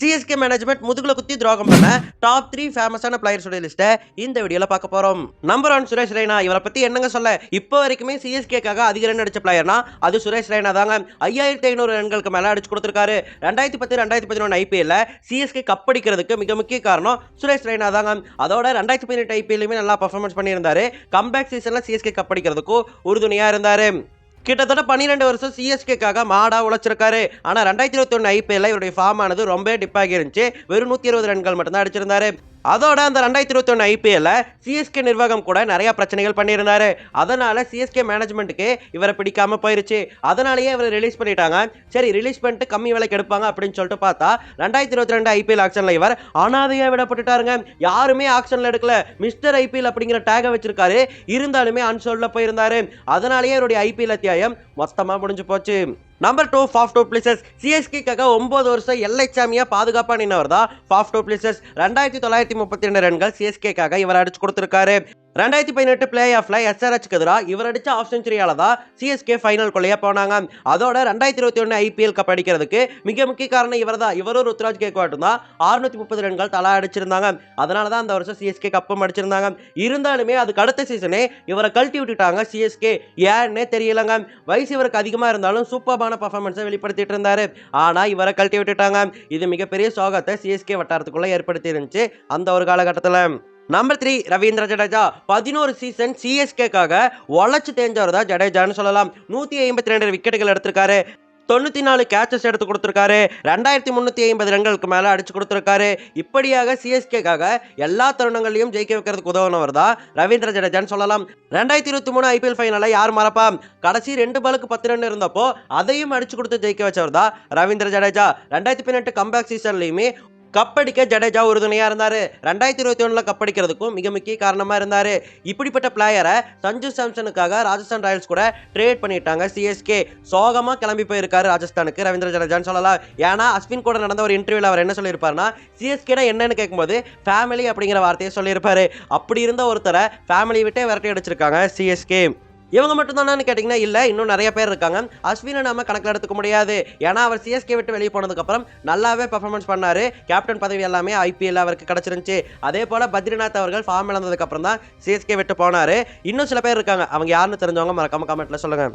CSK management முதுகுல குத்தி துரோகம் பண்ண டாப் 3 ஃபேமஸான பிளேயர்ஸோட லிஸ்ட்டை இந்த வீடியோல பார்க்க போறோம். நம்பர் 1 சுரேஷ் ரெய்னா. இவரை பத்தி என்னங்க சொல்ல, இப்போ வரைக்குமே சிஎஸ்கேக்காக அதிக ரன் அடிச்ச பிளேயர்னா அது சுரேஷ் ரெய்னா தாங்க. 5500 ரன்களுக்கு மேல அடிச்சு கொடுத்திருக்காரு. 2010-2011 ஐபிஎல்ல சிஎஸ்கே கப் அடிக்கிறதுக்கு மிக முக்கிய காரணம் சுரேஷ் ரெய்னா தாங்க. அதோட 2018 ஐபிஎல்லுமே நல்லா பெர்ஃபார்மன்ஸ் பண்ணியிருந்தாரு. கம்பேக் சீசன்ல சிஎஸ்கே கப் அடிக்கிறதுக்கும் உறுதுணையா இருந்தாரு. கிட்டத்தட்ட 12 வருஷம் சிஎஸ்கேக்காக மாடா உழைச்சிருக்காரு. ஆனா 2021 ஐபிஎல்ல இவருடைய ஃபார்ம் ஆனது ரொம்ப டிப்பாகி இருந்துச்சு. வெறும் 120 ரன்கள் மட்டும் தான் அடிச்சிருந்தாரு. அதோட அந்த 2021 ஐபிஎல்ல சிஎஸ்கே நிர்வாகம் கூட நிறைய பிரச்சனைகள் பண்ணியிருந்தாரு. அதனால சிஎஸ்கே மேனேஜ்மெண்ட்டுக்கு இவரை பிடிக்காம போயிருச்சு. அதனாலேயே இவரை ரிலீஸ் பண்ணிட்டாங்க. சரி, ரிலீஸ் பண்ணிட்டு கம்மி விலைக்கு எடுப்பாங்க அப்படின்னு சொல்லிட்டு பார்த்தா 2022 ஐபிஎல் ஆக்ஷன்ல இவர் அனாதையா விடப்பட்டுட்டாருங்க. யாருமே ஆக்ஷன்ல எடுக்கல. மிஸ்டர் ஐபிஎல் அப்படிங்கிற டேக வச்சிருக்காரு. இருந்தாலுமே அன்சோல்ட்ல போயிருந்தாரு. அதனாலேயே இவருடைய ஐபிஎல் அத்தியாயம் மொத்தமா முடிஞ்சு போச்சு. Number 2 Faf du Plessis. சிஎஸ்கேக்காக 9 வருஷம் எல்லை சாமியா பாதுகாப்பா நின்னவர் தான் ஃபாஃப் டூ பிளேசஸ். 2932 ரன்கள் சிஎஸ்கேக்காக இவர் அடிச்சு கொடுத்திருக்காரு. 2018 பிளே ஆஃப்ல எஸ்ஆர்எச்க்கு எதிராக இவர் அடிச்ச ஆஃப் செஞ்சுரியால தான் சிஎஸ்கே ஃபைனல் கொள்ளையா போனாங்க. அதோட 2021 ஐபிஎல் கப் அடிக்கிறதுக்கு மிக முக்கிய காரணம் இவர் தான். இவரும் ருத்ராஜ் கேக்வாட்டும் தான் 630 ரன்கள் தலா அடிச்சிருந்தாங்க. அதனால தான் அந்த வருஷம் சிஎஸ்கே கப்பும் அடிச்சிருந்தாங்க. இருந்தாலுமே அதுக்கு அடுத்த சீசனே இவரை கழட்டி விட்டுட்டாங்க சிஎஸ்கே. ஏன்னே தெரியலங்க. வயசு இவருக்கு அதிகமா இருந்தாலும் சூப்பர்பான பர்ஃபார்மன்ஸை வெளிப்படுத்திட்டு இருந்தாரு. ஆனா இவரை கழட்டி விட்டுட்டாங்க. இது மிகப்பெரிய சோகத்தை சிஎஸ்கே வட்டாரத்துக்குள்ள ஏற்படுத்தி இருந்துச்சு அந்த ஒரு காலகட்டத்தில். நம்பர் 3 ரவீந்திர ஜடேஜா. 11 சீசன் சிஎஸ்கேக்காக உழைச்சு தேஞ்சவர் தான் ஜடேஜான்னு சொல்லலாம். 152 விக்கெட்டுகள் எடுத்திருக்காரு. 94 கேச்சஸ் எடுத்து கொடுத்திருக்காரு. 2350 ரன்களுக்கு மேல அடிச்சு கொடுத்திருக்காரு. இப்படியாக சிஎஸ்கேக்காக எல்லா தருணங்களையும் ஜெயிக்க வைக்கிறதுக்கு உதவுனவர் தான் ரவீந்திர ஜடேஜான்னு சொல்லலாம். 2023 ஐபிஎல் ஃபைனலை யார் மறப்பா? கடைசி 2 பாலுக்கு 10 ரன் இருந்தப்போ அதையும் அடிச்சு கொடுத்து ஜெயிக்க வச்சவர் தான் ரவீந்திர ஜடேஜா. 2018 கம்பேக் சீசன்லயுமே கப்படிக்க ஜடேஜா உறுதுணையா இருந்தாரு. 2021 கப்படிக்கிறதுக்கும் மிக முக்கிய காரணமா இருந்தாரு. இப்படிப்பட்ட பிளேயரை சஞ்சு சாம்சனுக்காக ராஜஸ்தான் ராயல்ஸ் கூட ட்ரேட் பண்ணிட்டாங்க சிஎஸ்கே. சோகமா கிளம்பி போயிருக்காரு ராஜஸ்தானுக்கு ரவீந்திர ஜடேஜான்னு சொல்லலாம். ஏன்னா அஸ்வின் கூட நடந்த ஒரு இன்டர்வியூல அவர் என்ன சொல்லியிருப்பாருன்னா, சிஎஸ்கேனா என்னன்னு கேட்கும்போது ஃபேமிலி அப்படிங்கிற வார்த்தையை சொல்லியிருப்பாரு. அப்படி இருந்த ஒருத்தரை ஃபேமிலி விட்டே விரட்டி அடிச்சிருக்காங்க சிஎஸ்கே. இவங்க மட்டும் தானு கேட்டிங்கன்னா இல்லை, இன்னும் நிறைய பேர் இருக்காங்க. அஸ்வினை நாம கணக்கில் எடுத்துக்க முடியாது. ஏன்னா அவர் சிஎஸ்கே விட்டு வெளியே போனதுக்கப்புறம் நல்லாவே பெர்ஃபார்மன்ஸ் பண்ணாரு. கேப்டன் பதவி எல்லாமே ஐபிஎல் அவருக்கு கிடச்சிருந்துச்சு. அதே போல் பத்ரிநாத் அவர்கள் ஃபார்ம் இழந்ததுக்கப்புறம் தான் சிஎஸ்கே விட்டு போனார். இன்னும் சில பேர் இருக்காங்க. அவங்க யாருன்னு தெரிஞ்சவங்க மறக்காம கமெண்ட்ல சொல்லுங்க.